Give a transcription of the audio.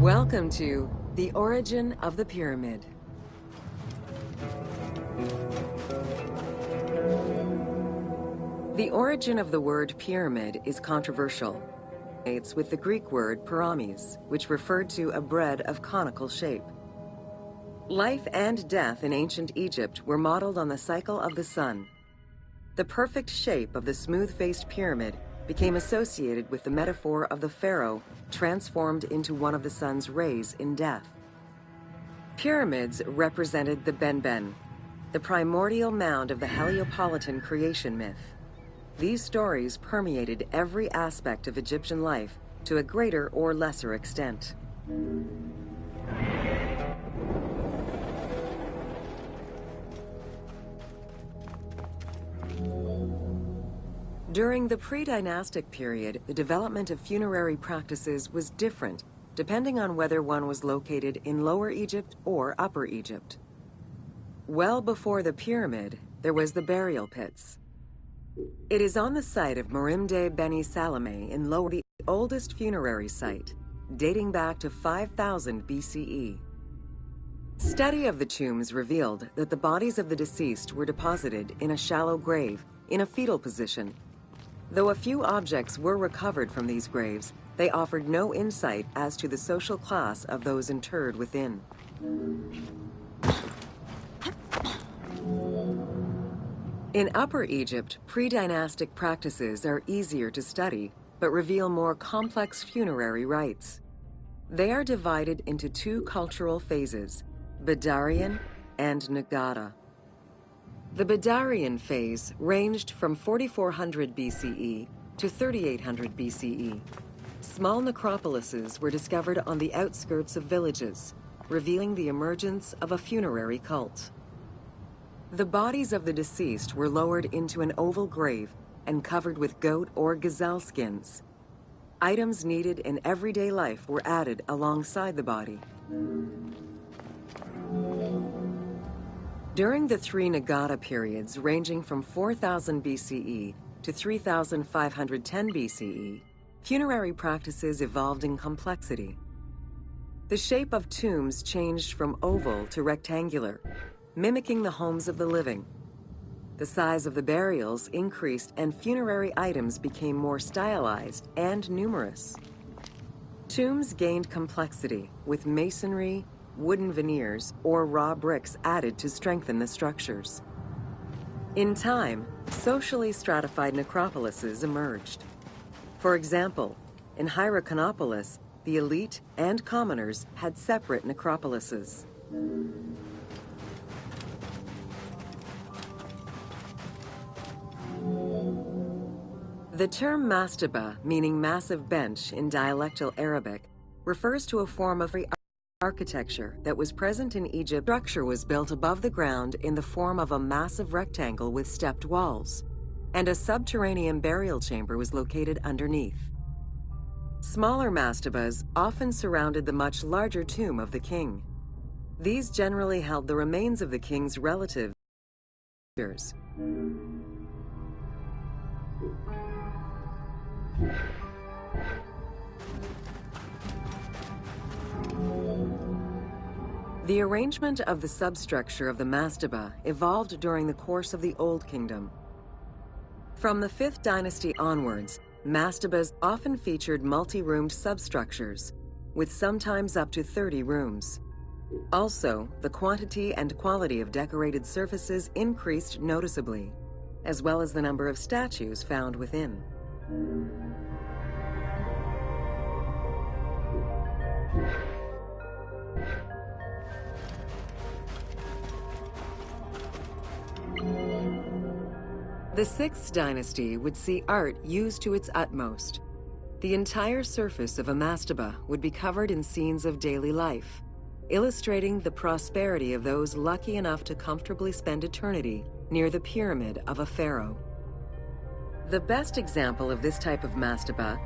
Welcome to The Origin of the Pyramid. The origin of the word pyramid is controversial. It's with the Greek word pyramis, which referred to a bread of conical shape. Life and death in ancient Egypt were modeled on the cycle of the sun. The perfect shape of the smooth-faced pyramid became associated with the metaphor of the pharaoh transformed into one of the sun's rays in death. Pyramids represented the Benben, the primordial mound of the Heliopolitan creation myth. These stories permeated every aspect of Egyptian life to a greater or lesser extent. During the pre-dynastic period, the development of funerary practices was different, depending on whether one was located in Lower Egypt or Upper Egypt. Well before the pyramid, there was the burial pits. It is on the site of Merimde Beni Salame in Lower, the oldest funerary site, dating back to 5000 BCE. Study of the tombs revealed that the bodies of the deceased were deposited in a shallow grave, in a fetal position. Though a few objects were recovered from these graves, they offered no insight as to the social class of those interred within. In Upper Egypt, pre-dynastic practices are easier to study, but reveal more complex funerary rites. They are divided into two cultural phases, Badarian and Nagada. The Badarian phase ranged from 4400 BCE to 3800 BCE. Small necropolises were discovered on the outskirts of villages, revealing the emergence of a funerary cult. The bodies of the deceased were lowered into an oval grave and covered with goat or gazelle skins. Items needed in everyday life were added alongside the body. During the three Nagada periods ranging from 4000 BCE to 3510 BCE, funerary practices evolved in complexity. The shape of tombs changed from oval to rectangular, mimicking the homes of the living. The size of the burials increased and funerary items became more stylized and numerous. Tombs gained complexity with masonry, wooden veneers, or raw bricks added to strengthen the structures. In time, socially stratified necropolises emerged. For example, in Hierakonpolis, the elite and commoners had separate necropolises. The term mastaba, meaning massive bench in dialectal Arabic, refers to a form of architecture that was present in Egypt. The structure was built above the ground in the form of a massive rectangle with stepped walls, and a subterranean burial chamber was located underneath. Smaller mastabas often surrounded the much larger tomb of the king. These generally held the remains of the king's relatives. The arrangement of the substructure of the mastaba evolved during the course of the Old Kingdom. From the 5th dynasty onwards, mastabas often featured multi-roomed substructures, with sometimes up to 30 rooms. Also, the quantity and quality of decorated surfaces increased noticeably, as well as the number of statues found within. The 6th dynasty would see art used to its utmost. The entire surface of a mastaba would be covered in scenes of daily life, illustrating the prosperity of those lucky enough to comfortably spend eternity near the pyramid of a pharaoh. The best example of this type of mastaba